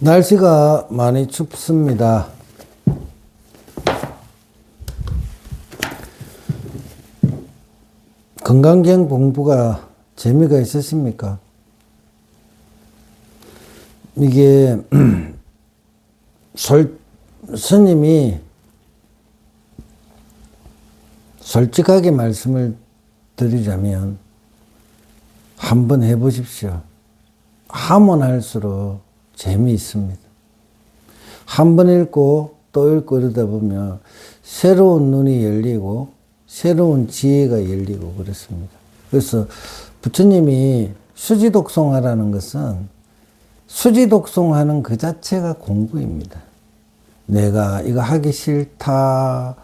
날씨가 많이 춥습니다. 건강경 공부가 재미가 있으십니까? 이게 스님이 솔직하게 말씀을 드리자면 한번 해보십시오. 하면 할수록 재미있습니다. 한 번 읽고 또 읽고 이러다 보면 새로운 눈이 열리고 새로운 지혜가 열리고 그렇습니다. 그래서 부처님이 수지독송하라는 것은 수지독송하는 그 자체가 공부입니다. 내가 이거 하기 싫다,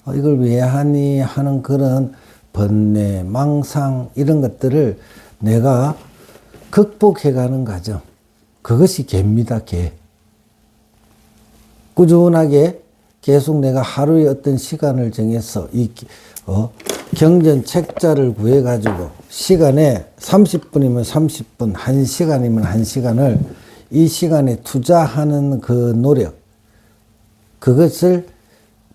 이걸 왜 하니 하는 그런 번뇌, 망상 이런 것들을 내가 극복해가는 과정. 그것이 개입니다, 개. 꾸준하게 계속 내가 하루에 어떤 시간을 정해서 경전 책자를 구해가지고 시간에 30분이면 30분, 1시간이면 1시간을 이 시간에 투자하는 그 노력, 그것을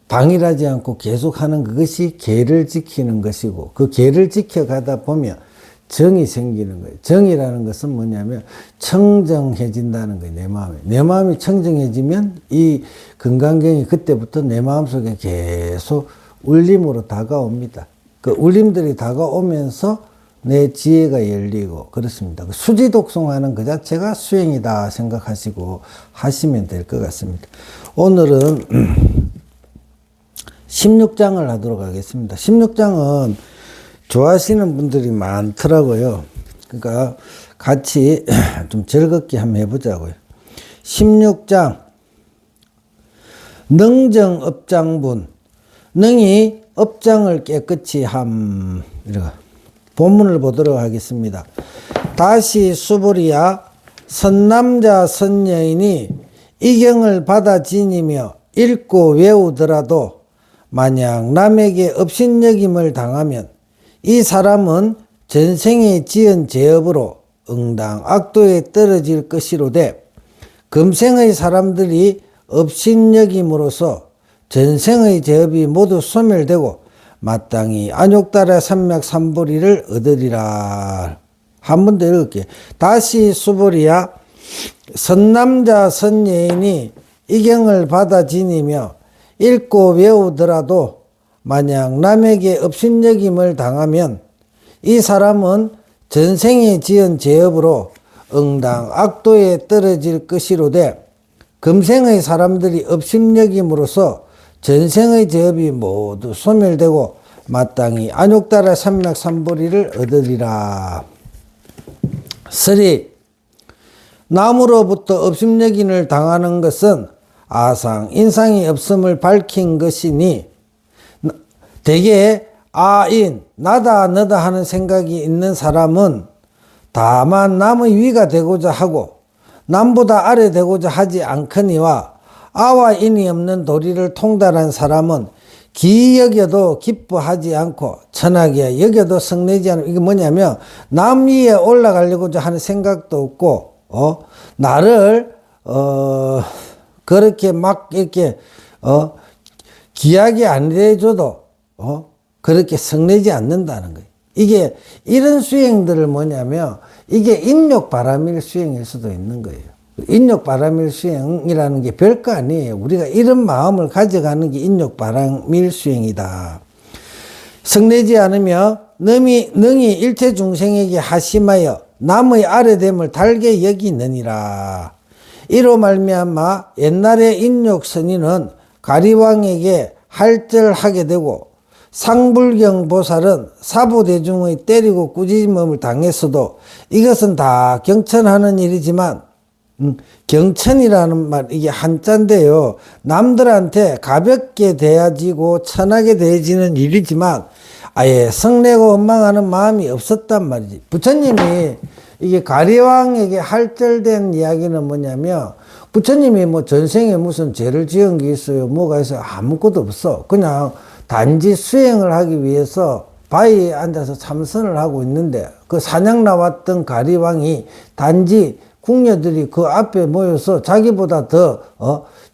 방일하지 않고 계속하는 그것이 계를 지키는 것이고, 그 계를 지켜가다 보면 정이 생기는 거예요. 정이라는 것은 뭐냐면 청정해진다는 거예요. 내 마음에. 내 마음이 청정해지면 이 건강경이 그때부터 내 마음속에 계속 울림으로 다가옵니다. 그 울림들이 다가오면서 내 지혜가 열리고 그렇습니다. 수지독송하는 그 자체가 수행이다 생각하시고 하시면 될 것 같습니다. 오늘은 16장을 하도록 하겠습니다. 16장은 좋아하시는 분들이 많더라고요. 그러니까 같이 좀 즐겁게 한번 해보자고요. 16장 능정업장분, 능히 업장을 깨끗이 함. 이렇게 본문을 보도록 하겠습니다. 다시 수보리야 선남자 선여인이 이경을 받아 지니며 읽고 외우더라도 만약 남에게 업신여김을 당하면 이 사람은 전생에 지은 죄업으로 응당 악도에 떨어질 것이로되 금생의 사람들이 업신여김으로써 전생의 죄업이 모두 소멸되고 마땅히 안욕달의 삼맥삼보리를 얻으리라. 한 번 더 읽을게요. 다시 수보리야 선남자 선여인이 이경을 받아 지니며 읽고 외우더라도 만약 남에게 업신여김을 당하면 이 사람은 전생에 지은 죄업으로 응당 악도에 떨어질 것이로되 금생의 사람들이 업신여김으로써 전생의 죄업이 모두 소멸되고 마땅히 안욕달의 삼맥삼보리를 얻으리라. 쓰리 남으로부터 업신여김을 당하는 것은 아상 인상이 없음을 밝힌 것이니 대개 아인 나다 너다 하는 생각이 있는 사람은 다만 남의 위가 되고자 하고 남보다 아래 되고자 하지 않거니와 아와 인이 없는 도리를 통달한 사람은 기 여겨도 기뻐하지 않고 천하게 여겨도 성내지 않고, 이게 뭐냐면 남 위에 올라가려고자 하는 생각도 없고 나를 그렇게 막 이렇게 귀하게 안 해줘도 그렇게 성내지 않는다는 거예요. 이게 이런 수행들을 뭐냐면 이게 인욕바람일 수행일 수도 있는 거예요. 인욕바람일 수행이라는 게 별거 아니에요. 우리가 이런 마음을 가져가는 게 인욕바람일 수행이다. 성내지 않으며 능히 일체 중생에게 하심하여 남의 아래됨을 달게 여기느니라. 이로 말미암아 옛날에 인욕선인은 가리왕에게 할절하게 되고 상불경 보살은 사부대중의 때리고 꾸짖음을 당했어도 이것은 다 경천하는 일이지만 경천이라는 말 이게 한자인데요. 남들한테 가볍게 대해지고 천하게 대해지는 일이지만 아예 성내고 원망하는 마음이 없었단 말이지. 부처님이 이게 가리왕에게 할절된 이야기는 뭐냐면 부처님이 뭐 전생에 무슨 죄를 지은 게 있어요? 뭐가 있어요? 아무것도 없어. 그냥 단지 수행을 하기 위해서 바위에 앉아서 참선을 하고 있는데 그 사냥 나왔던 가리왕이 단지 궁녀들이 그 앞에 모여서 자기보다 더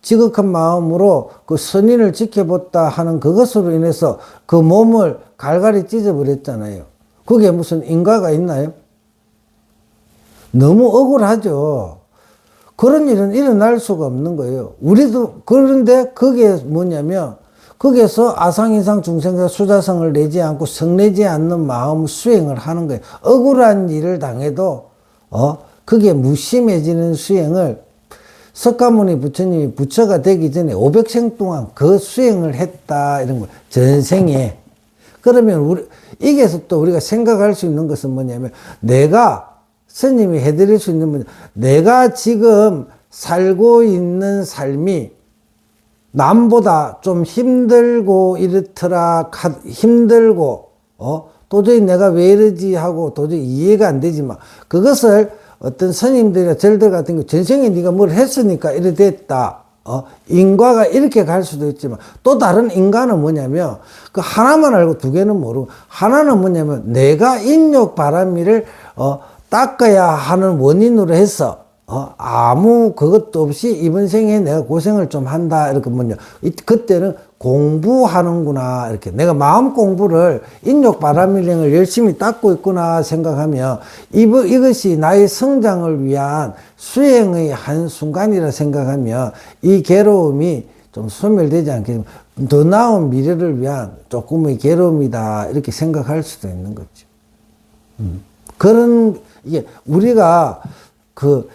지극한 마음으로 그 선인을 지켜봤다 하는 그것으로 인해서 그 몸을 갈갈이 찢어버렸잖아요. 그게 무슨 인과가 있나요? 너무 억울하죠. 그런 일은 일어날 수가 없는 거예요. 우리도 그런데 그게 뭐냐면 거기에서 아상인상 중생사 수자성을 내지 않고 성내지 않는 마음 수행을 하는 거예요. 억울한 일을 당해도 그게 무심해지는 수행을 석가모니 부처님이 부처가 되기 전에 500생 동안 그 수행을 했다 이런 거 전생에. 그러면 이게서 또 우리가 생각할 수 있는 것은 뭐냐면 내가 스님이 해드릴 수 있는 건 내가 지금 살고 있는 삶이 남보다 좀 힘들고 이렇더라 힘들고 도저히 내가 왜 이러지 하고 도저히 이해가 안 되지만 그것을 어떤 스님들이나 절들 같은 거 전생에 네가 뭘 했으니까 이래 됐다 인과가 이렇게 갈 수도 있지만 또 다른 인과는 뭐냐면 그 하나만 알고 두 개는 모르고 하나는 뭐냐면 내가 인욕 바람이를 닦아야 하는 원인으로 해서 아무 그것도 없이 이번 생에 내가 고생을 좀 한다 이렇게 뭐냐 그때는 공부하는구나 이렇게 내가 마음 공부를 인욕 바람일행을 열심히 닦고 있구나 생각하면 이것이 나의 성장을 위한 수행의 한 순간이라 생각하면 이 괴로움이 좀 소멸되지 않겠지만 더 나은 미래를 위한 조금의 괴로움이다 이렇게 생각할 수도 있는 거죠. 그런 이게 우리가 그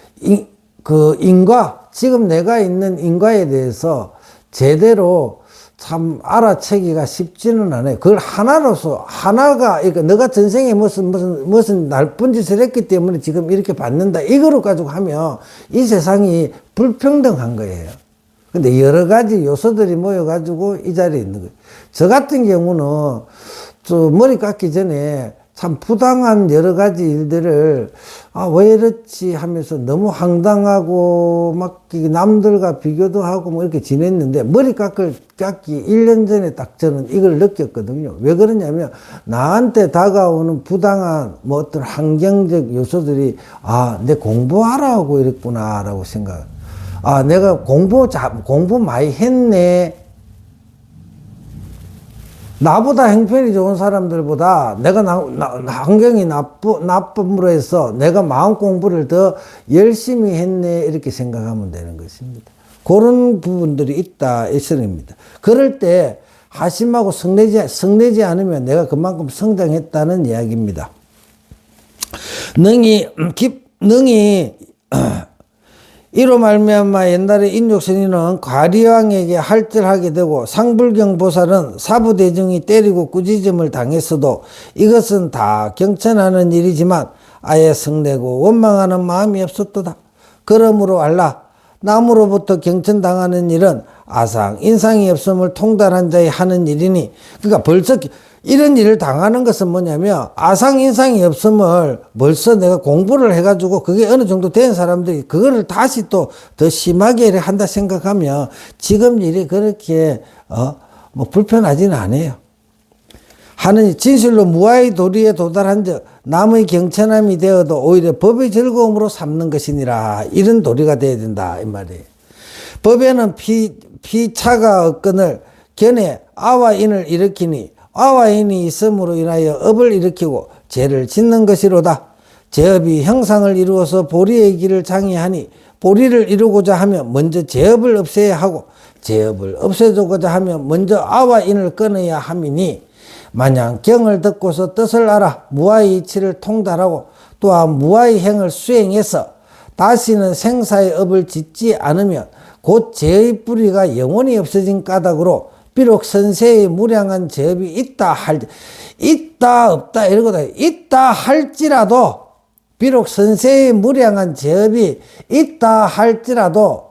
인과 지금 내가 있는 인과에 대해서 제대로 참 알아채기가 쉽지는 않아요. 그걸 하나로서 하나가 그러니까 너가 전생에 무슨 나쁜 짓을 했기 때문에 지금 이렇게 받는다 이거로 가지고 하면 이 세상이 불평등한 거예요. 근데 여러 가지 요소들이 모여 가지고 이 자리에 있는 거예요. 저 같은 경우는 저 머리 깎기 전에 참 부당한 여러 가지 일들을 왜 이렇지 하면서 너무 황당하고 막 남들과 비교도 하고 뭐 이렇게 지냈는데 머리 깎기 1년 전에 딱 저는 이걸 느꼈거든요. 왜 그러냐면 나한테 다가오는 부당한 뭐 어떤 환경적 요소들이 내 공부하라고 이랬구나 라고 생각. 내가 공부 많이 했네. 나보다 형편이 좋은 사람들보다 내가 환경이 나쁨으로 해서 내가 마음 공부를 더 열심히 했네 이렇게 생각하면 되는 것입니다. 그런 부분들이 있다 이 소리입니다. 그럴 때 하심하고 성내지 않으면 내가 그만큼 성장했다는 이야기입니다. 능히 이로 말미암아 옛날에 인욕선인은 과리왕에게 할절하게 되고 상불경 보살은 사부대중이 때리고 꾸짖음을 당했어도 이것은 다 경천하는 일이지만 아예 성내고 원망하는 마음이 없었도다. 그러므로 알라 남으로부터 경천당하는 일은 아상 인상이 없음을 통달한 자의 하는 일이니 그러니까 벌써 이런 일을 당하는 것은 뭐냐면 아상 인상이 없음을 벌써 내가 공부를 해가지고 그게 어느 정도 된 사람들이 그거를 다시 또 더 심하게 한다 생각하면 지금 일이 그렇게 뭐 불편하지는 않아요. 하느니 진실로 무아의 도리에 도달한 적 남의 경천함이 되어도 오히려 법의 즐거움으로 삼는 것이니라. 이런 도리가 되어야 된다 이 말이에요. 법에는 피차가 없거늘 견해 아와 인을 일으키니 아와 인이 있음으로 인하여 업을 일으키고 죄를 짓는 것이로다. 죄업이 형상을 이루어서 보리의 길을 장애하니 보리를 이루고자 하면 먼저 죄업을 없애야 하고 죄업을 없애주고자 하면 먼저 아와 인을 끊어야 함이니 마냥 경을 듣고서 뜻을 알아 무아의 이치를 통달하고 또한 무아의 행을 수행해서 다시는 생사의 업을 짓지 않으면 곧 죄의 뿌리가 영원히 없어진 까닭으로 비록 선세의 무량한 죄업이 있다 없다 이러거든. 있다 할지라도 비록 선세의 무량한 죄업이 있다 할지라도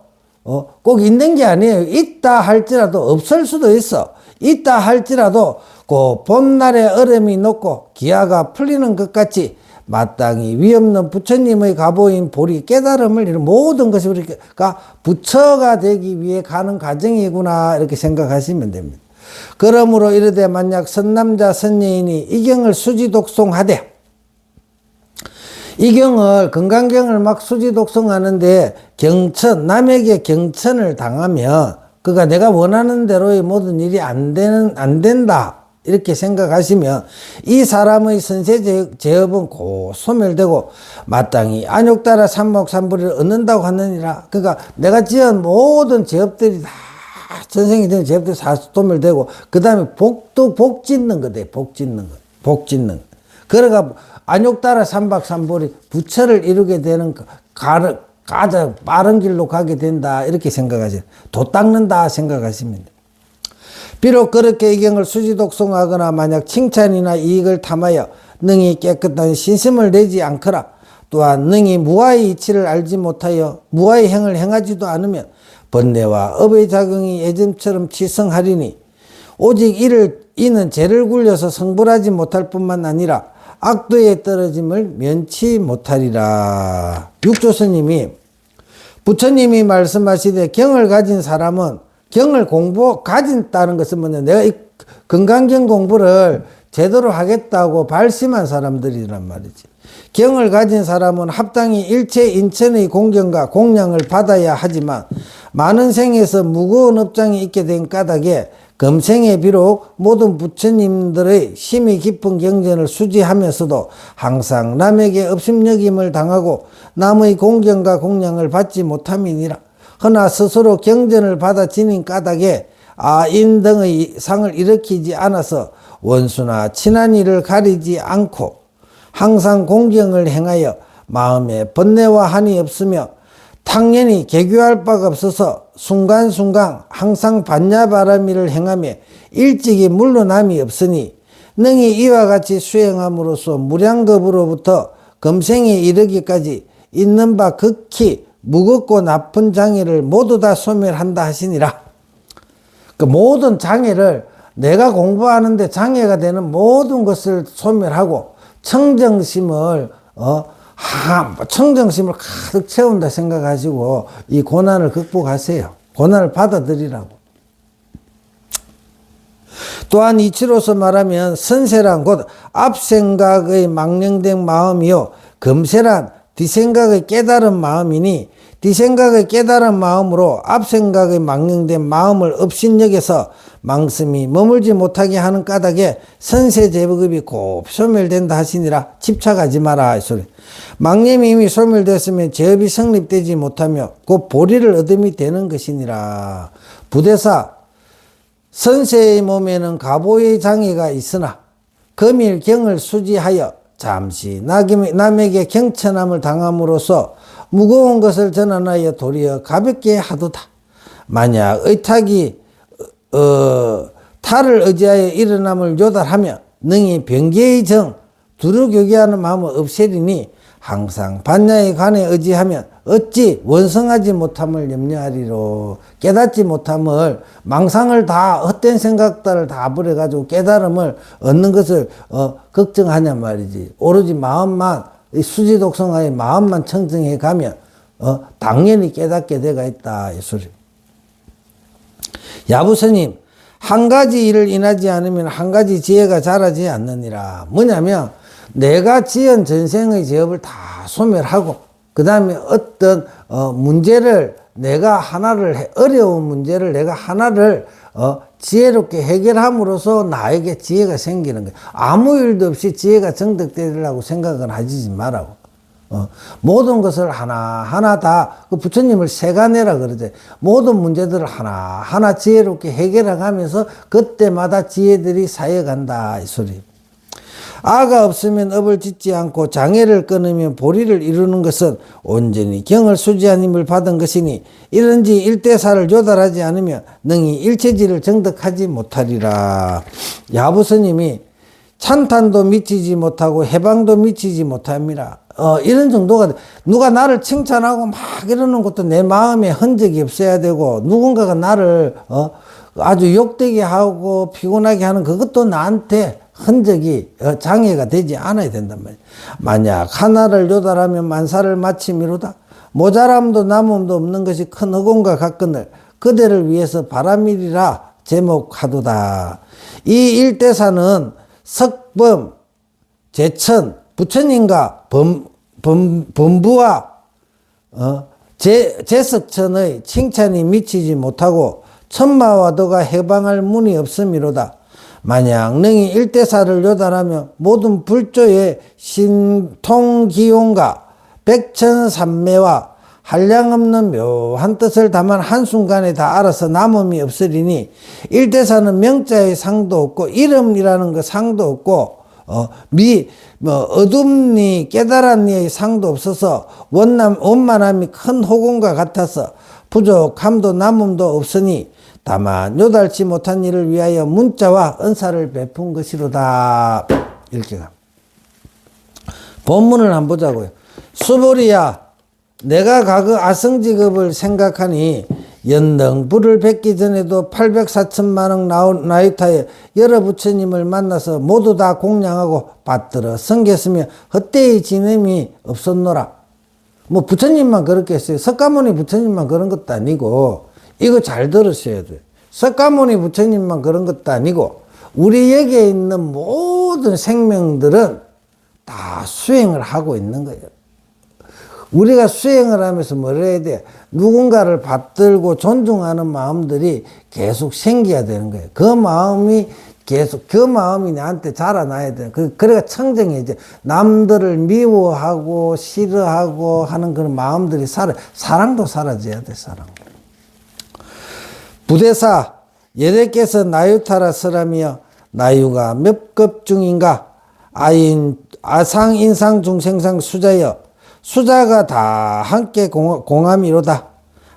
꼭 있는 게 아니에요. 있다 할지라도 없을 수도 있어. 있다 할지라도 그 봄날에 얼음이 녹고 기아가 풀리는 것 같이 마땅히 위없는 부처님의 가보인 보리 깨달음을 이런 모든 것이 우리가 부처가 되기 위해 가는 과정이구나 이렇게 생각하시면 됩니다. 그러므로 이르되 만약 선남자 선녀인이 이 경을 수지독송하되 이 경을, 건강경을 막 수지독성하는데 남에게 경천을 당하면 그가 내가 원하는 대로의 모든 일이 안 된다. 이렇게 생각하시면 이 사람의 선세 제업은 곧 소멸되고 마땅히 안욕 따라 삼목삼불을 얻는다고 하느니라. 그러니까 내가 지은 모든 제업들이 다 전생이 된 제업들이 다 소멸되고 그 다음에 복 짓는 거다. 복 짓는 거. 그러니까 안욕 따라 삼박삼불이 부처를 이루게 되는 가장 빠른 길로 가게 된다. 이렇게 생각하세요. 도 닦는다 생각하시면 돼요. 비록 그렇게 이 경을 수지독송하거나 만약 칭찬이나 이익을 탐하여 능히 깨끗한 신심을 내지 않거나 또한 능히 무아의 이치를 알지 못하여 무아의 행을 행하지도 않으면 번뇌와 업의 작용이 예전처럼 치성하리니 오직 이는 죄를 굴려서 성불하지 못할 뿐만 아니라 악도에 떨어짐을 면치 못하리라. 육조스님이 부처님이 말씀하시되 경을 가진 사람은 경을 가진다는 것은 뭐냐, 내가 이 건강경 공부를 제대로 하겠다고 발심한 사람들이란 말이지. 경을 가진 사람은 합당히 일체 인천의 공경과 공양을 받아야 하지만 많은 생에서 무거운 업장이 있게 된 까닭에 금생에 비록 모든 부처님들의 심히 깊은 경전을 수지하면서도 항상 남에게 업심여김을 당하고 남의 공경과 공양을 받지 못함이니라. 허나 스스로 경전을 받아 지닌 까닭에 아인 등의 상을 일으키지 않아서 원수나 친한 이를 가리지 않고 항상 공경을 행하여 마음에 번뇌와 한이 없으며 당연히 개교할 바가 없어서 순간순간 항상 반야바라미를 행하며 일찍이 물러남이 없으니 능히 이와 같이 수행함으로써 무량겁으로부터 금생에 이르기까지 있는 바 극히 무겁고 나쁜 장애를 모두 다 소멸한다 하시니라. 그 모든 장애를 내가 공부하는데 장애가 되는 모든 것을 소멸하고 청정심을 가득 채운다 생각하시고 이 고난을 극복하세요. 고난을 받아들이라고. 또한 이치로서 말하면 선세란 곧 앞생각의 망령된 마음이요 금세란 뒤생각의 깨달은 마음이니 뒤생각의 깨달은 마음으로 앞생각의 망령된 마음을 업신여겨서 망심이 머물지 못하게 하는 까닭에 선세제법이 곧 소멸된다 하시니라. 집착하지 마라 이 소리. 망념이 이미 소멸됐으면 제업이 성립되지 못하며 곧 보리를 얻음이 되는 것이니라. 부대사 선세의 몸에는 가보의 장애가 있으나 금일경을 수지하여 잠시 남에게 경천함을 당함으로써 무거운 것을 전환하여 도리어 가볍게 하도다. 만약 의탁이 타를 의지하여 일어남을 요달하며 능히 병계의 정 두루교기하는 마음을 없애리니 항상 반야에 관해 의지하면 어찌 원성하지 못함을 염려하리로. 깨닫지 못함을 망상을 다 헛된 생각들을 다 버려가지고 깨달음을 얻는 것을 걱정하냐 말이지. 오로지 마음만 수지독성하여 마음만 청정해 가면 당연히 깨닫게 되가 있다 이 소리. 야부스님 한 가지 일을 인하지 않으면 한 가지 지혜가 자라지 않느니라. 뭐냐면 내가 지은 전생의 제업을 다 소멸하고 그 다음에 어떤 문제를 내가 하나를 어려운 문제를 내가 하나를 지혜롭게 해결함으로써 나에게 지혜가 생기는 거예요. 아무 일도 없이 지혜가 정득되리라고 생각은 하지 말라고. 모든 것을 하나하나 다 부처님을 세가내라 그러죠. 모든 문제들을 하나하나 지혜롭게 해결해가면서 그때마다 지혜들이 쌓여간다 이 소리. 아가 없으면 업을 짓지 않고 장애를 끊으면 보리를 이루는 것은 온전히 경을 수지한 힘을 받은 것이니 이런지 일대사를 조달하지 않으면 능히 일체지를 정득하지 못하리라. 야부스님이 찬탄도 미치지 못하고 해방도 미치지 못합니다. 이런 정도가 누가 나를 칭찬하고 막 이러는 것도 내 마음에 흔적이 없어야 되고 누군가가 나를 아주 욕되게 하고 피곤하게 하는 그것도 나한테 흔적이 장애가 되지 않아야 된단 말이야. 만약 하나를 요달하면 만사를 마치미로다. 모자람도 남음도 없는 것이 큰 허공과 같거늘 그대를 위해서 바람이리라 제목하도다. 이 일대사는 석범, 제천, 부처님과 범부와 제석천의 칭찬이 미치지 못하고 천마와도가 해방할 문이 없음이로다. 만약 능히 일대사를 요단하며 모든 불조의 신통기용과 백천삼매와 한량없는 묘한 뜻을 다만 한순간에 다 알아서 남음이 없으리니 일대사는 명자의 상도 없고 이름이라는 그 상도 없고 어둠니 깨달았니의 상도 없어서 원만함이 큰 호공과 같아서 부족함도 남음도 없으니 다만 요달치 못한 일을 위하여 문자와 은사를 베푼 것이로다. 이렇게 가. 본문을 한번 보자고요. 수보리야, 내가 과거 아성직업을 생각하니 연등 불을 뵙기 전에도 804천만억 나이타에 여러 부처님을 만나서 모두 다 공양하고 받들어 섬겼으며 헛되이 지냄이 없었노라. 뭐 부처님만 그렇게 했어요. 석가모니 부처님만 그런 것도 아니고, 이거 잘 들으셔야 돼요. 석가모니 부처님만 그런 것도 아니고 우리 여기에 있는 모든 생명들은 다 수행을 하고 있는 거예요. 우리가 수행을 하면서 뭘 해야 돼? 누군가를 받들고 존중하는 마음들이 계속 생겨야 되는 거예요. 그 마음이 나한테 자라나야 돼요. 그래가 청정해. 이제 남들을 미워하고 싫어하고 하는 그런 마음들이 사랑도 사라져야 돼, 사랑. 부대사, 예대께서 나유타라 설하며 나유가 몇 급 중인가? 아상, 인상, 중생상, 수자여. 수자가 다 함께 공함이로다.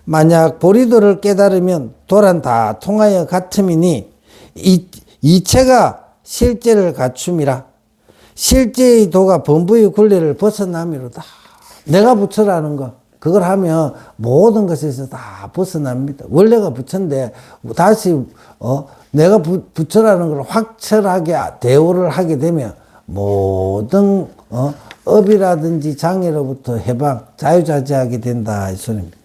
만약 보리도를 깨달으면 도란 다 통하여 같음이니 이체가 실제를 갖춤이라. 실제의 도가 범부의 굴레를 벗어남이로다. 내가 부처라는 거, 그걸 하면 모든 것에서 다 벗어납니다. 원래가 부처인데 다시 내가 부처라는 걸 확철하게 대우를 하게 되면 모든 업이라든지 장애로부터 해방, 자유자재하게 된다 이 소리입니다.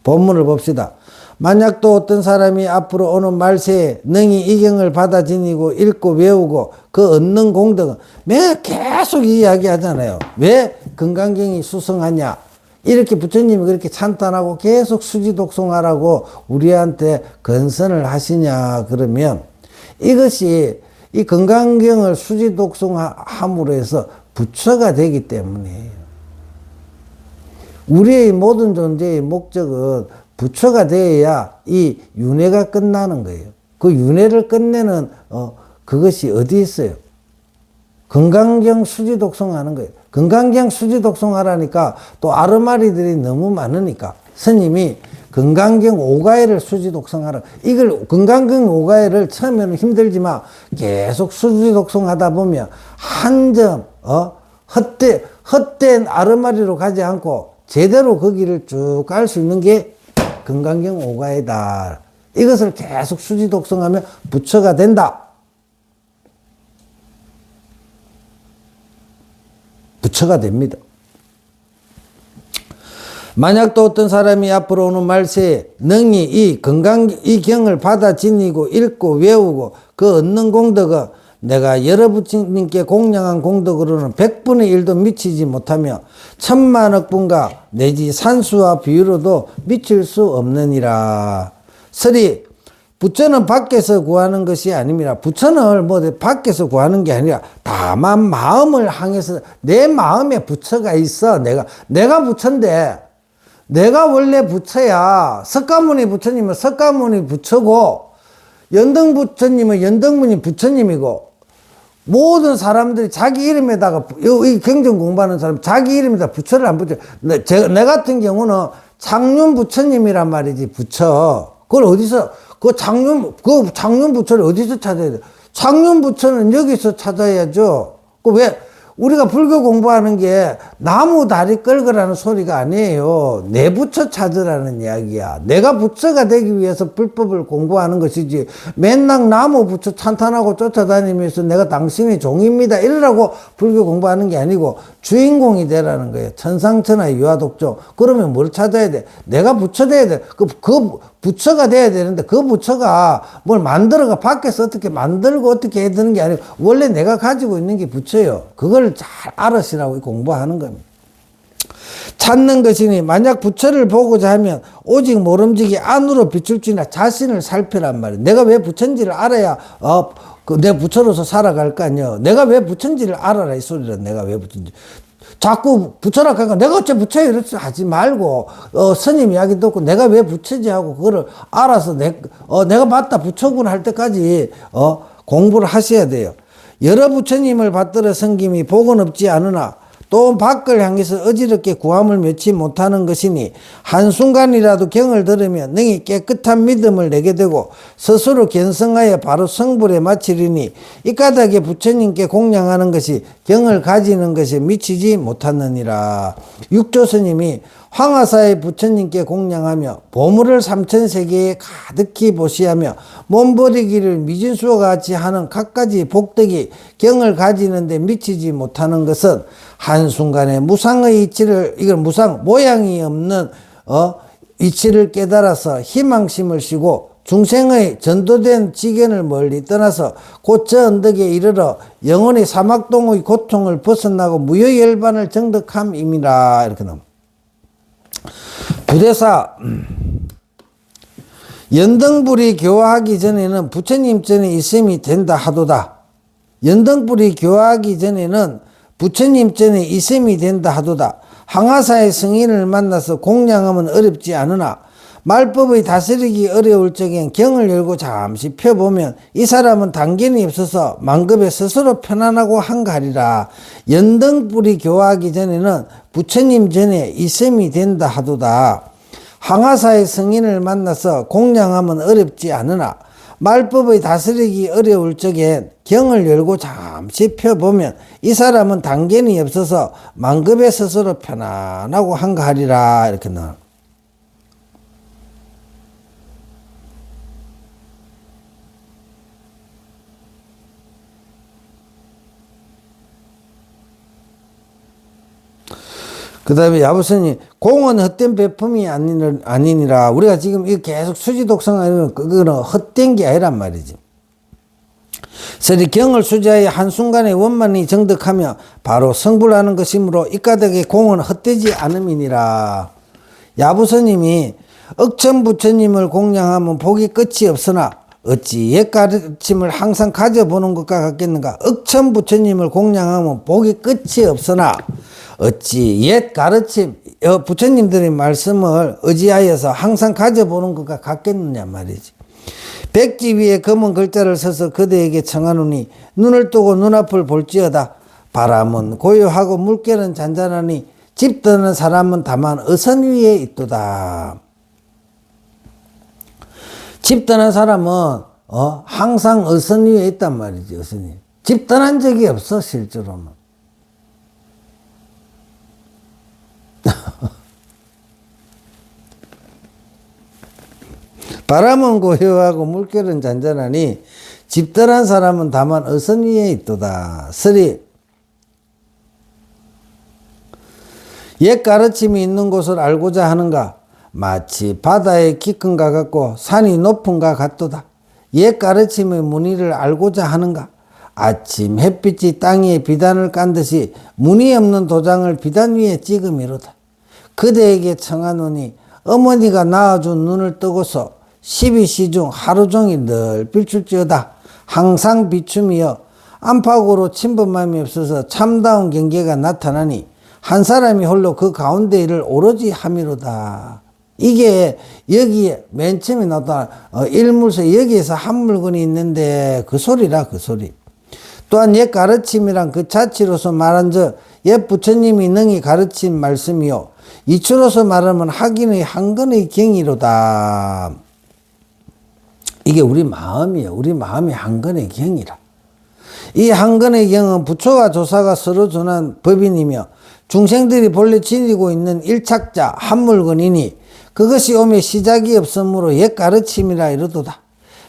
본문을 봅시다. 만약 또 어떤 사람이 앞으로 오는 말세에 능히 이 경을 받아 지니고 읽고 외우고 그 얻는 공덕은 매 계속 이야기하잖아요. 왜 금강경이 수성하냐? 이렇게 부처님이 그렇게 찬탄하고 계속 수지독송하라고 우리한테 건선을 하시냐 그러면 이것이 이 금강경을 수지독송함으로 해서 부처가 되기 때문에 우리의 모든 존재의 목적은 부처가 되어야 이 윤회가 끝나는 거예요. 그 윤회를 끝내는 그것이 어디 있어요? 금강경 수지독송하는 거예요. 금강경 수지독송하라니까 또 아르마리들이 너무 많으니까 스님이 금강경 5가해를 수지독송하라. 이걸 금강경 5가해를 처음에는 힘들지만 계속 수지독송하다 보면 한 점 헛된 아르마리로 가지 않고 제대로 그 길을 쭉 갈 수 있는 게 금강경 5가해다. 이것을 계속 수지독송하면 부처가 된다. 부처가 됩니다. 만약 또 어떤 사람이 앞으로 오는 말세에 능히 이 경을 받아 지니고 읽고 외우고 그 얻는 공덕은 내가 여러 부처님께 공양한 공덕으로는 100분의 1도 미치지 못하며 천만억 분과 내지 산수와 비유로도 미칠 수 없느니라. 서리 부처는 밖에서 구하는 것이 아닙니다. 부처는 뭐 밖에서 구하는 게 아니라 다만 마음을 향해서 내 마음에 부처가 있어. 내가 부처인데 내가 원래 부처야. 석가모니 부처님은 석가모니 부처고 연등 부처님은 연등문이 부처님이고 모든 사람들이 자기 이름에다가 이 경전 공부하는 사람 자기 이름에다 부처를 안 붙여. 내 같은 경우는 창륜 부처님이란 말이지 부처. 그걸 어디서 그 창륜 부처를 어디서 찾아야 돼? 창륜 부처는 여기서 찾아야죠. 왜 우리가 불교 공부하는 게 나무 다리 끌거라는 소리가 아니에요. 내 부처 찾으라는 이야기야. 내가 부처가 되기 위해서 불법을 공부하는 것이지 맨날 나무 부처 찬탄하고 쫓아다니면서 내가 당신의 종입니다 이러라고 불교 공부하는 게 아니고 주인공이 되라는 거예요. 천상천하의 유아독종. 그러면 뭘 찾아야 돼? 내가 부처 돼야 돼. 그 부처가 돼야 되는데 그 부처가 뭘 만들어가 밖에서 어떻게 만들고 어떻게 해야 되는 게 아니고 원래 내가 가지고 있는 게 부처예요. 그걸 잘 알으시라고 공부하는 겁니다. 찾는 것이니 만약 부처를 보고자 하면 오직 모름지기 안으로 비출지나 자신을 살펴란 말이에요. 내가 왜 부처인지를 알아야 내 부처로서 살아갈 거 아니에요. 내가 왜 부처인지를 알아라 이 소리는. 내가 왜 부처인지. 자꾸 부처라 하니까 내가 어째 부처야 이렇게 하지 말고 스님 이야기 듣고 내가 왜 부처지 하고 그거를 알아서 내가 맞다 부처구나 할 때까지 공부를 하셔야 돼요. 여러 부처님을 받들어 섬김이 복은 없지 않으나 또 밖을 향해서 어지럽게 구함을 맺지 못하는 것이니 한순간이라도 경을 들으면 능히 깨끗한 믿음을 내게 되고 스스로 견성하여 바로 성불에 마치리니 이 까닭에 부처님께 공양하는 것이 경을 가지는 것에 미치지 못하느니라. 육조스님이 황하사의 부처님께 공양하며 보물을 삼천세계에 가득히 보시하며 몸버리기를 미진수와 같이 하는 갖가지 복덕이 경을 가지는데 미치지 못하는 것은 한순간에 무상의 이치를, 이걸 무상, 모양이 없는 이치를 깨달아서 희망심을 쉬고 중생의 전도된 지견을 멀리 떠나서 곧 저 언덕에 이르러 영원히 사막동의 고통을 벗어나고 무효열반을 정득함임이라. 이렇게 나옵니다. 부대사 연등불이 교화하기 전에는 부처님 전에 있음이 된다 하도다. 연등불이 교화하기 전에는 부처님 전에 있음이 된다 하도다. 황하사의 성인을 만나서 공양하면 어렵지 않으나 말법의 다스리기 어려울 적엔 경을 열고 잠시 펴보면 이 사람은 단견이 없어서 만급에 스스로 편안하고 한가하리라. 연등불이 교화하기 전에는 부처님 전에 있음이 된다 하도다. 황하사의 성인을 만나서 공양하면 어렵지 않으나 말법의 다스리기 어려울 적엔 경을 열고 잠시 펴보면 이 사람은 단견이 없어서 만급에 스스로 편안하고 한가하리라. 이렇게 나와. 그 다음에 야부선이 공은 헛된 배품이 아니니라. 우리가 지금 계속 수지독성하면 그거는 헛된 게 아니란 말이지. 서리 경을 수자의 한순간에 원만히 정득하며 바로 성불하는 것이므로 이 까닭에 공은 헛되지 않음이니라. 야부선님이 억천부처님을 공양하면 복이 끝이 없으나 어찌 옛 가르침을 항상 가져보는 것과 같겠는가. 억천부처님을 공양하면 복이 끝이 없으나 어찌 옛 가르침 부처님들의 말씀을 의지하여서 항상 가져보는 것과 같겠느냐 말이지. 백지 위에 검은 글자를 써서 그대에게 청하노니 눈을 뜨고 눈앞을 볼지어다. 바람은 고요하고 물결은 잔잔하니 집 떠는 사람은 다만 어선 위에 있도다. 집 떠난 사람은 항상 어선 위에 있단 말이지. 어선이 집 떠난 적이 없어 실제로는. 바람은 고요하고 물결은 잔잔하니 집 떠난 사람은 다만 어선 위에 있도다. 서리 옛 가르침이 있는 곳을 알고자 하는가. 마치 바다의 깊음과 같고 산이 높음과 같도다. 옛 가르침의 무늬를 알고자 하는가. 아침 햇빛이 땅에 비단을 깐 듯이 무늬 없는 도장을 비단 위에 찍음이로다. 그대에게 청하노니 어머니가 낳아준 눈을 뜨고서 12시 중 하루 종일 늘 비출지어다. 항상 비춤이여 안팎으로 침범함이 없어서 참다운 경계가 나타나니 한 사람이 홀로 그 가운데 일을 오로지 함이로다. 이게 여기에 맨 처음에 나타난 일물서 여기에서 한 물건이 있는데 그 소리라 그 소리. 또한 옛 가르침이란 그 자체로서 말한즉 옛 부처님이 능히 가르친 말씀이요 이추로서 말하면 학인의 한건의 경이로다. 이게 우리 마음이에요. 우리 마음이 한건의 경이라. 이 한건의 경은 부처와 조사가 서로 전한 법인이며 중생들이 본래 지니고 있는 일착자 한 물건이니 그것이 오매 시작이 없으므로 옛 가르침이라 이르도다.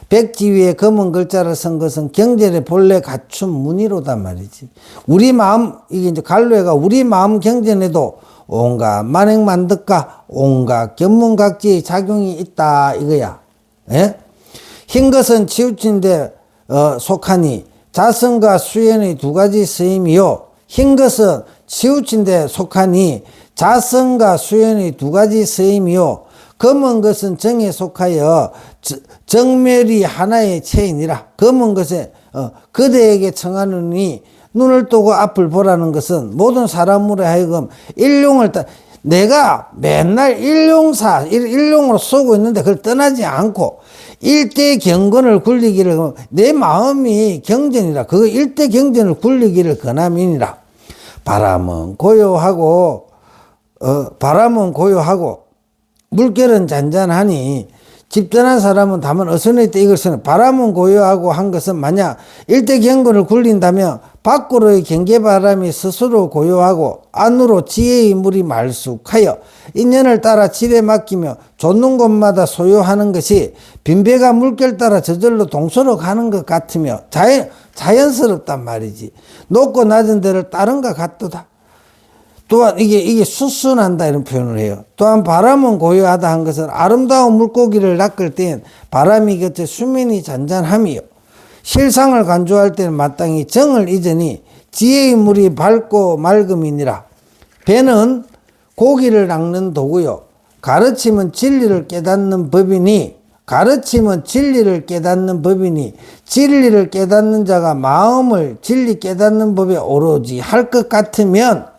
백지 위에 검은 글자를 쓴 것은 경전의 본래 갖춘 무늬로다 말이지. 우리 마음, 이게 이제 갈로에가 우리 마음 경전에도 온갖 만행만득과 온갖 견문각지의 작용이 있다 이거야. 예? 흰 것은 치우친데 속하니 자성과 수연의 두 가지 쓰임이요. 흰 것은 치우친데 속하니 자성과 수연의 두 가지 서임이요. 검은 것은 정에 속하여 정멸이 하나의 체이니라. 검은 것에 그대에게 청하느니 눈을 뜨고 앞을 보라는 것은 모든 사람으로 하여금 일용을 내가 맨날 일용으로 쏘고 있는데 그걸 떠나지 않고 일대 경건을 굴리기를, 내 마음이 경전이라. 그 일대 경전을 굴리기를 권함이니라. 바람은 고요하고 물결은 잔잔하니 집전한 사람은 다만 어선의 때 이것은 바람은 고요하고 한 것은 만약 일대 경건을 굴린다면 밖으로의 경계바람이 스스로 고요하고 안으로 지혜의 물이 말쑥하여 인연을 따라 질에 맡기며 좇는 곳마다 소요하는 것이 빈배가 물결 따라 저절로 동서로 가는 것 같으며 자연스럽단 말이지. 높고 낮은 데를 따른 것 같도다. 또한 이게 수순한다 이런 표현을 해요. 또한 바람은 고요하다 한 것은 아름다운 물고기를 낚을 때엔 바람이 곁에 수면이 잔잔함이요. 실상을 간주할 때는 마땅히 정을 잊으니 지혜의 물이 밝고 맑음이니라. 배는 고기를 낚는 도구요. 가르침은 진리를 깨닫는 법이니 진리를 깨닫는 자가 마음을 진리 깨닫는 법에 오로지 할 것 같으면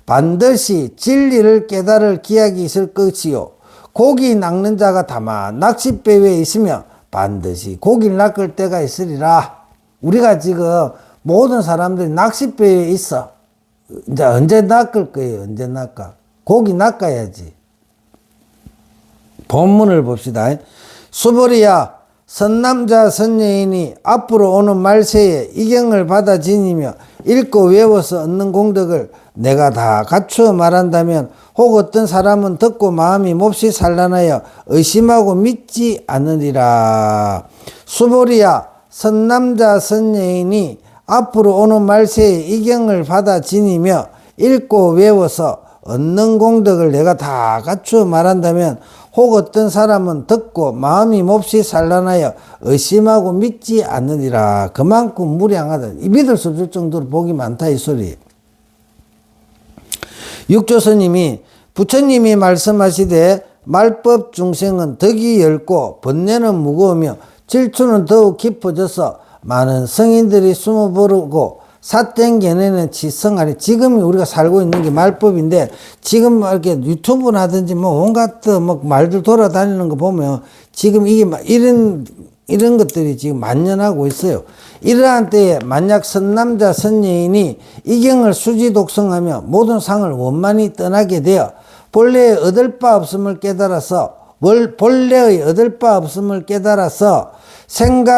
반드시 진리를 깨달을 기약이 있을 것이요. 고기 낚는 자가 다만 낚싯배 위에 있으면 반드시 고기를 낚을 때가 있으리라. 우리가 지금 모든 사람들이 낚싯배 위에 있어. 이제 언제 낚을 거예요? 언제 낚아? 고기 낚아야지. 본문을 봅시다. 수보리야, 선남자 선여인이 앞으로 오는 말세에 이경을 받아 지니며 읽고 외워서 얻는 공덕을 내가 다 갖추어 말한다면 혹 어떤 사람은 듣고 마음이 몹시 산란하여 의심하고 믿지 않으리라. 수보리야, 선남자 선여인이 앞으로 오는 말세에 이경을 받아 지니며 읽고 외워서 얻는 공덕을 내가 다 갖추어 말한다면 혹 어떤 사람은 듣고 마음이 몹시 산란하여 의심하고 믿지 않으리라. 그만큼 무량하다. 믿을 수 없을 정도로 복이 많다 이 소리. 육조스님이 부처님이 말씀하시되 말법 중생은 덕이 넓고 번뇌는 무거우며 질투는 더욱 깊어져서 많은 성인들이 숨어버리고 삿된 견해는 치성하니. 지금 우리가 살고 있는 게 말법인데 지금 이렇게 유튜브라든지 뭐 온갖 뭐 말들 돌아다니는 거 보면 지금 이게 이런 것들이 지금 만연하고 있어요. 이러한 때에 만약 선남자 선여인이 이경을 수지 독성하며 모든 상을 원만히 떠나게 되어 본래의 얻을 바 없음을 깨달아서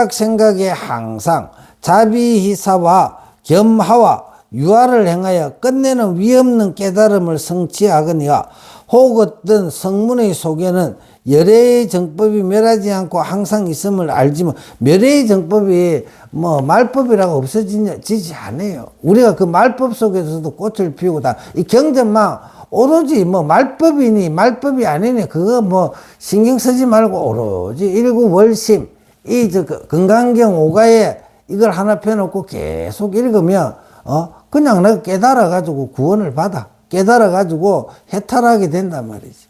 생각에 항상 자비희사와 겸하와 유화를 행하여 끝내는 위없는 깨달음을 성취하거니와 혹 어떤 성문의 속에는 열애의 정법이 멸하지 않고 항상 있음을 알지만 멸애의 정법이 뭐 말법이라고 없어지지 않아요. 우리가 그 말법 속에서도 꽃을 피우고 다 이 경전만 오로지 뭐 말법이니 말법이 아니니 그거 뭐 신경 쓰지 말고 오로지 일구월심 이 건강경 오가에 이걸 하나 펴놓고 계속 읽으면 그냥 내가 깨달아가지고 구원을 받아. 깨달아가지고 해탈하게 된단 말이지.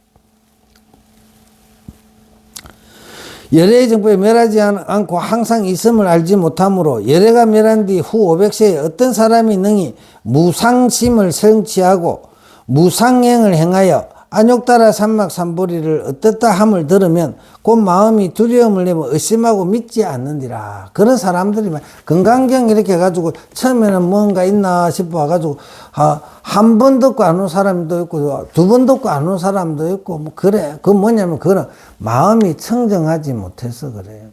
열애의 정법이 멸하지 않고 항상 있음을 알지 못하므로 열애가 멸한 뒤 후 500세에 어떤 사람이 능히 무상심을 성취하고 무상행을 행하여 안욕따라 삼막삼보리를 어떻다 함을 들으면 곧 마음이 두려움을 내며 의심하고 믿지 않는디라. 그런 사람들이 건강경 이렇게 해가지고 처음에는 뭔가 있나 싶어 가지고 한 번 듣고 안 온 사람도 있고 두 번 듣고 안 온 사람도 있고 뭐 그래. 그 뭐냐면 그거는 마음이 청정하지 못해서 그래요.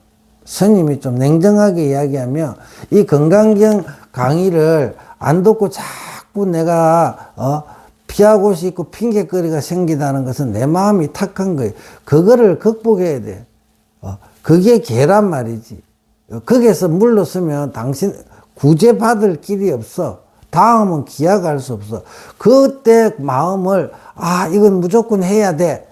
스님이 좀 냉정하게 이야기하면 이 건강경 강의를 안 듣고 자꾸 내가 피하고 싶고 핑계거리가 생기다는 것은 내 마음이 탁한 거예요. 그거를 극복해야 돼. 그게 개란 말이지. 거기에서 물러서면 당신 구제받을 길이 없어. 다음은 기약할 수 없어. 그때 마음을 이건 무조건 해야 돼.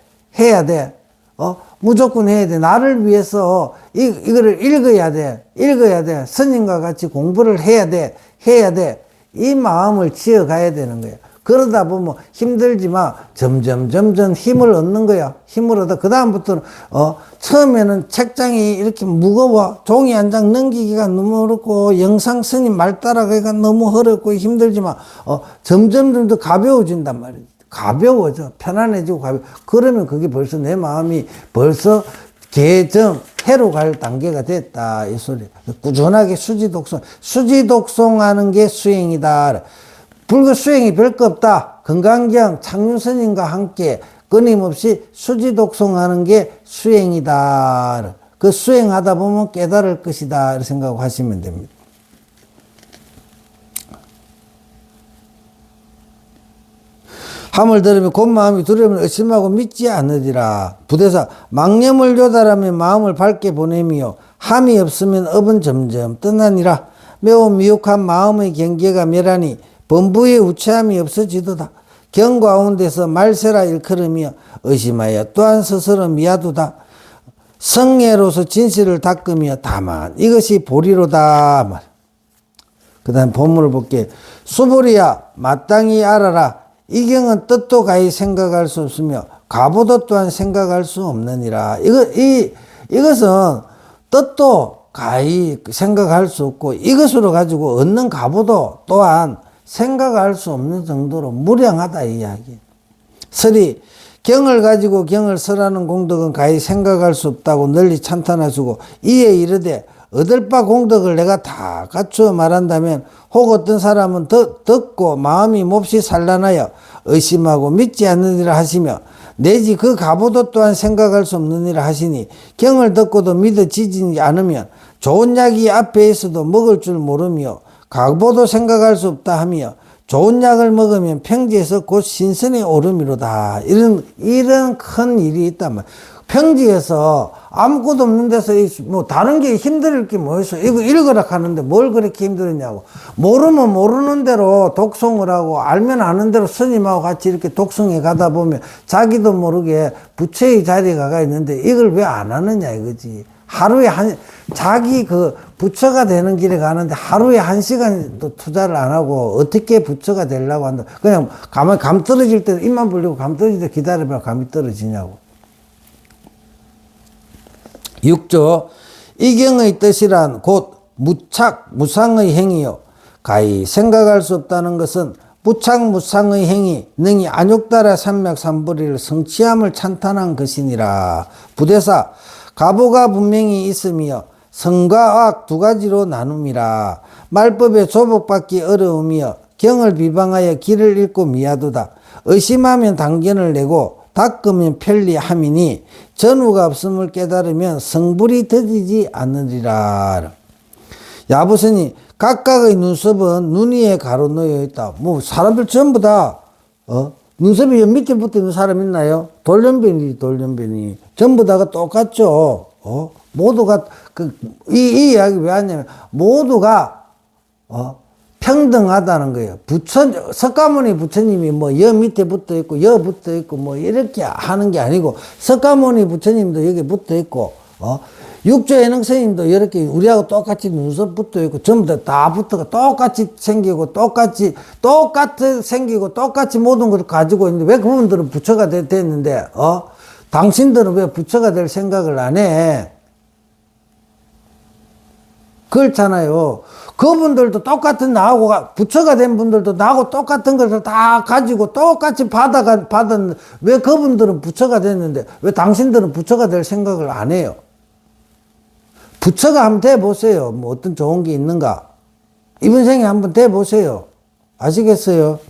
무조건 해야 돼. 나를 위해서 이거를 읽어야 돼. 스님과 같이 공부를 해야 돼. 이 마음을 지어가야 되는 거예요. 그러다 보면 힘들지만 점점 힘을 얻는 거야. 힘을 얻어. 그다음부터는, 처음에는 책장이 이렇게 무거워. 종이 한 장 넘기기가 너무 어렵고, 영상 스님 말 따라가기가 너무 어렵고 힘들지만, 점점 더 가벼워진단 말이지. 가벼워져. 편안해지고 그러면 그게 벌써 내 마음이 벌써 개정해로 갈 단계가 됐다. 이 소리. 꾸준하게 수지독송하는 게 수행이다. 불교 수행이 별거 없다. 건강경 창륜스님과 함께 끊임없이 수지독송하는 게 수행이다. 그 수행하다 보면 깨달을 것이다. 이렇게 생각하시면 됩니다. 함을 들으면 곧 마음이 두려움을 의심하고 믿지 않으리라. 부대사 망념을 요달하며 마음을 밝게 보내며 함이 없으면 업은 점점 떠나니라. 매우 미혹한 마음의 경계가 멸하니 범부의 우체함이 없어지도다. 경 가운데서 말세라 일컬으며 의심하여 또한 스스로 미하도다. 성례로서 진실을 닦으며 다만 이것이 보리로다. 그 다음 본문을 볼게. 수보리야 마땅히 알아라. 이 경은 뜻도 가히 생각할 수 없으며 가보도 또한 생각할 수 없느니라. 이것은 뜻도 가히 생각할 수 없고 이것으로 가지고 얻는 가보도 또한 생각할 수 없는 정도로 무량하다 이 이야기. 설이 경을 가지고 경을 설하는 공덕은 가히 생각할 수 없다고 널리 찬탄하시고 이에 이르되 얻을 바 공덕을 내가 다 갖추어 말한다면 혹 어떤 사람은 듣고 마음이 몹시 산란하여 의심하고 믿지 않느니라 하시며 내지 그 가보도 또한 생각할 수 없느니라 하시니 경을 듣고도 믿어지지 않으면 좋은 약이 앞에 있어도 먹을 줄 모르며 가보도 생각할 수 없다 하며 좋은 약을 먹으면 평지에서 곧 신선에 오름이로다. 이런 큰 일이 있단 말이야. 평지에서 아무것도 없는 데서 뭐 다른 게 힘들 게 뭐 있어. 이거 읽으라 하는데 뭘 그렇게 힘들었냐고. 모르면 모르는 대로 독송을 하고 알면 아는 대로 스님하고 같이 이렇게 독송해 가다 보면 자기도 모르게 부처의 자리가 가 있는데 이걸 왜 안 하느냐 이거지. 하루에 자기 그 부처가 되는 길에 가는데 하루에 1시간도 투자를 안 하고 어떻게 부처가 되려고 한다. 그냥 가만히 감 떨어질 때 입만 벌리고 감 떨어질 때 기다려봐 감이 떨어지냐고. 6조 이 경의 뜻이란 곧 무상의 행위요. 가히 생각할 수 없다는 것은 무상의 행위 능히 안욕달아 삼맥삼보리를 성취함을 찬탄한 것이니라. 부대사 가보가 분명히 있으며 성과 악 두 가지로 나눔이라. 말법에 조복받기 어려우며 경을 비방하여 길을 잃고 미하도다. 의심하면 당견을 내고 닦으면 편리함이니 전후가 없음을 깨달으면 성불이 더디지 않으리라. 야부선이 각각의 눈썹은 눈 위에 가로 놓여 있다. 뭐 사람들 전부 다 눈썹이 밑에 붙어 있는 사람 있나요? 돌연변이 전부 다가 똑같죠. 모두가 이 이야기 왜 하냐면 모두가 평등하다는 거예요. 석가모니 부처님이 뭐 여 밑에 붙어 있고 여 붙어 있고 뭐 이렇게 하는 게 아니고 석가모니 부처님도 여기 붙어 있고 육조예능 스님도 이렇게 우리하고 똑같이 눈썹 붙어 있고 전부 다 붙어가 똑같이 생기고 똑같이 생기고 똑같이 모든 걸 가지고 있는데 왜 그분들은 부처가 됐는데 당신들은 왜 부처가 될 생각을 안 해? 그렇잖아요. 그분들도 똑같은 나하고 부처가 된 분들도 나하고 똑같은 것을 다 가지고 똑같이 받은 왜 그분들은 부처가 됐는데 왜 당신들은 부처가 될 생각을 안 해요? 부처가 한번 돼 보세요. 뭐 어떤 좋은 게 있는가? 이번 생에 한번 돼 보세요. 아시겠어요?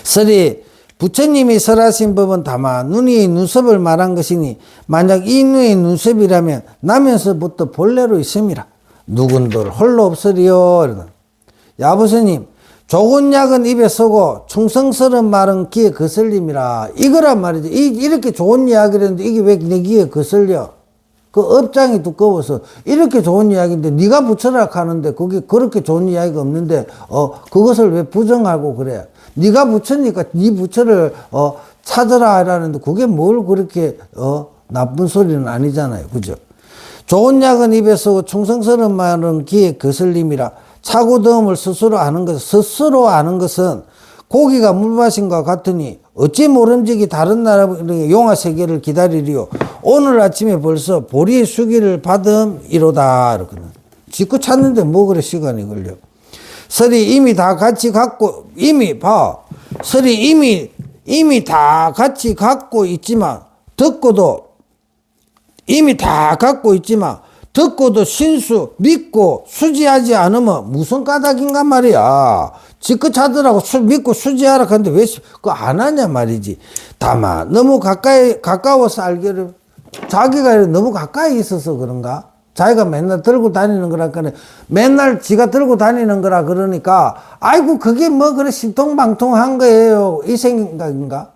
설이 부처님이 설하신 법은 다만 눈 위의 눈썹을 말한 것이니 만약 이 눈의 눈썹이라면 나면서부터 본래로 있음이라. 누군들 홀로 없으리요. 야부스님 좋은 약은 입에 쓰고 충성스러운 말은 귀에 거슬림이라. 이거란 말이죠. 이렇게 좋은 이야기를 했는데 이게 왜 내 귀에 거슬려? 그 업장이 두꺼워서 이렇게 좋은 이야기인데 네가 부처라 하는데 그게 그렇게 좋은 이야기가 없는데 그것을 왜 부정하고 그래? 네가 부처니까 네 부처를 찾아라 하라는데 그게 뭘 그렇게 나쁜 소리는 아니잖아요. 그죠? 좋은 약은 입에 쓰고 충성스러운 말은 귀에 거슬림이라. 사고덤을 스스로 아는 것은 고기가 물마신과 같으니 어찌 모름지기 다른 나라 용화 세계를 기다리리요. 오늘 아침에 벌써 보리의 수기를 받음이로다. 이렇거든. 짓고 찾는데 뭐 그래 시간이 걸려. 설이 이미 다 같이 갖고 설이 이미 다 같이 갖고 있지만 듣고도 신수 믿고 수지하지 않으면 무슨 까닭인가 말이야. 지껏 찾으라고 믿고 수지하라 하는데 왜 그거 안 하냐 말이지. 다만 너무 가까워서 알기를 자기가 너무 가까이 있어서 그런가? 자기가 맨날 들고 다니는 거라 맨날 지가 들고 다니는 거라 그러니까 아이고 그게 뭐 그래 신통방통한 거예요 이 생각인가?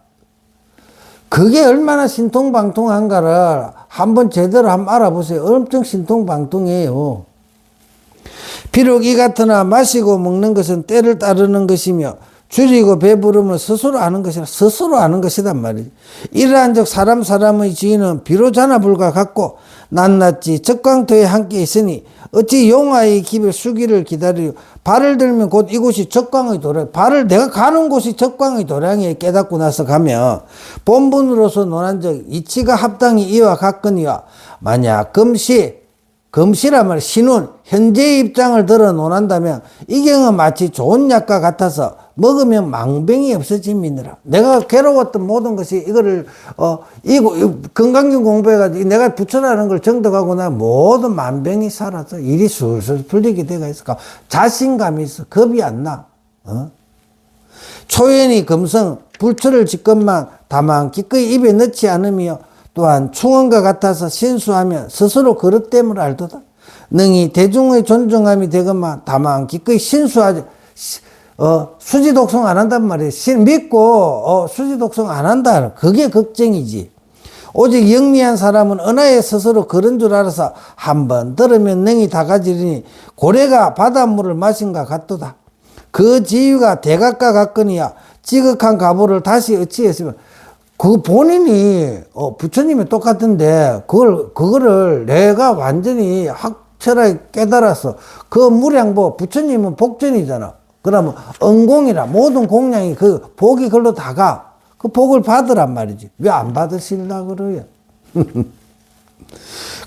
그게 얼마나 신통방통한가를 한번 제대로 한번 알아보세요. 엄청 신통방통해요. 비록 이 같으나 마시고 먹는 것은 때를 따르는 것이며 줄이고 배부름을 스스로 아는 것이란 말이지. 이러한 적 사람의 지위는 비로자나불과 같고 낱낱이 적광토에 함께 있으니 어찌 용화의 깊이 수기를 기다리려. 발을 들면 곧 이곳이 적광의 도량. 내가 가는 곳이 적광의 도량에 깨닫고 나서 가면 본분으로서 논한 적 이치가 합당히 이와 같거니와 만약 금시란 말 신운 현재의 입장을 들어 논한다면 이 경은 마치 좋은 약과 같아서 먹으면 망병이 없어짐이니라. 내가 괴로웠던 모든 것이 이거를 건강경 공부해가지고 내가 부처라는 걸 정득하고 나 모든 만병이 사라져 일이 술술 풀리게 돼가 있을까. 자신감이 있어. 겁이 안 나. 초연이 금성 불초를 짓건만 다만 기꺼이 입에 넣지 않으며 또한 충언과 같아서 신수하면 스스로 그릇됨을 알도다. 능히 대중의 존중함이 되건만 다만 기꺼이 신수하지 수지독성 안 한단 말이에요. 믿고 수지독성 안 한다. 그게 걱정이지. 오직 영리한 사람은 은하에 스스로 그런 줄 알아서 한번 들으면 능히 다 가지리니 고래가 바닷물을 마신 것 같도다. 그 지유가 대각과 같거니와 지극한 가보를 다시 어찌했으면 그 본인이 부처님이 똑같은데 그거를 내가 완전히 확철하게 깨달아서 그 무량보 부처님은 복전이잖아. 그러면 은공이라 모든 공양이 그 복이 글로 다가 그 복을 받으란 말이지. 왜 안 받으실라 그래요?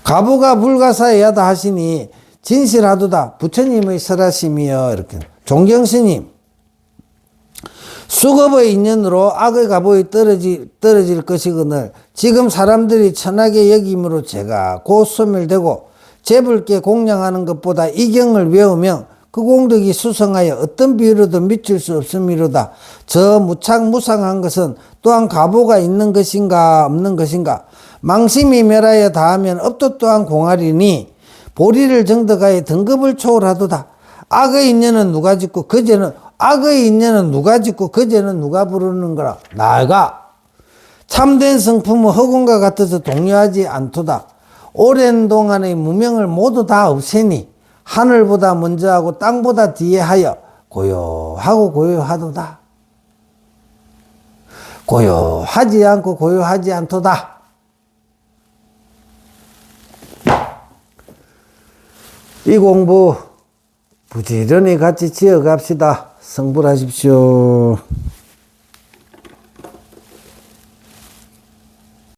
가부가 불가사야다 하시니 진실하도다 부처님의 설하심이여. 이렇게 존경스님 수급의 인연으로 악의 가보에 떨어질 것이거늘 지금 사람들이 천하게 여김으로 제가 곧 소멸되고 재불께 공양하는 것보다 이 경을 외우면 그 공덕이 수성하여 어떤 비유로도 미칠 수 없음이로다. 저 무상한 것은 또한 가보가 있는 것인가 없는 것인가. 망심이 멸하여 다하면 업도 또한 공하리니 보리를 정덕하여 등급을 초월하도다. 악의 인연은 누가 짓고 그제는 누가 부르는 거라. 나가. 참된 성품은 허공과 같아서 동요하지 않도다. 오랜 동안의 무명을 모두 다 없애니 하늘보다 먼저 하고 땅보다 뒤에 하여 고요하도다. 고요하지 않고 고요하지 않도다. 이 공부 부지런히 같이 지어갑시다. 성불하십시오.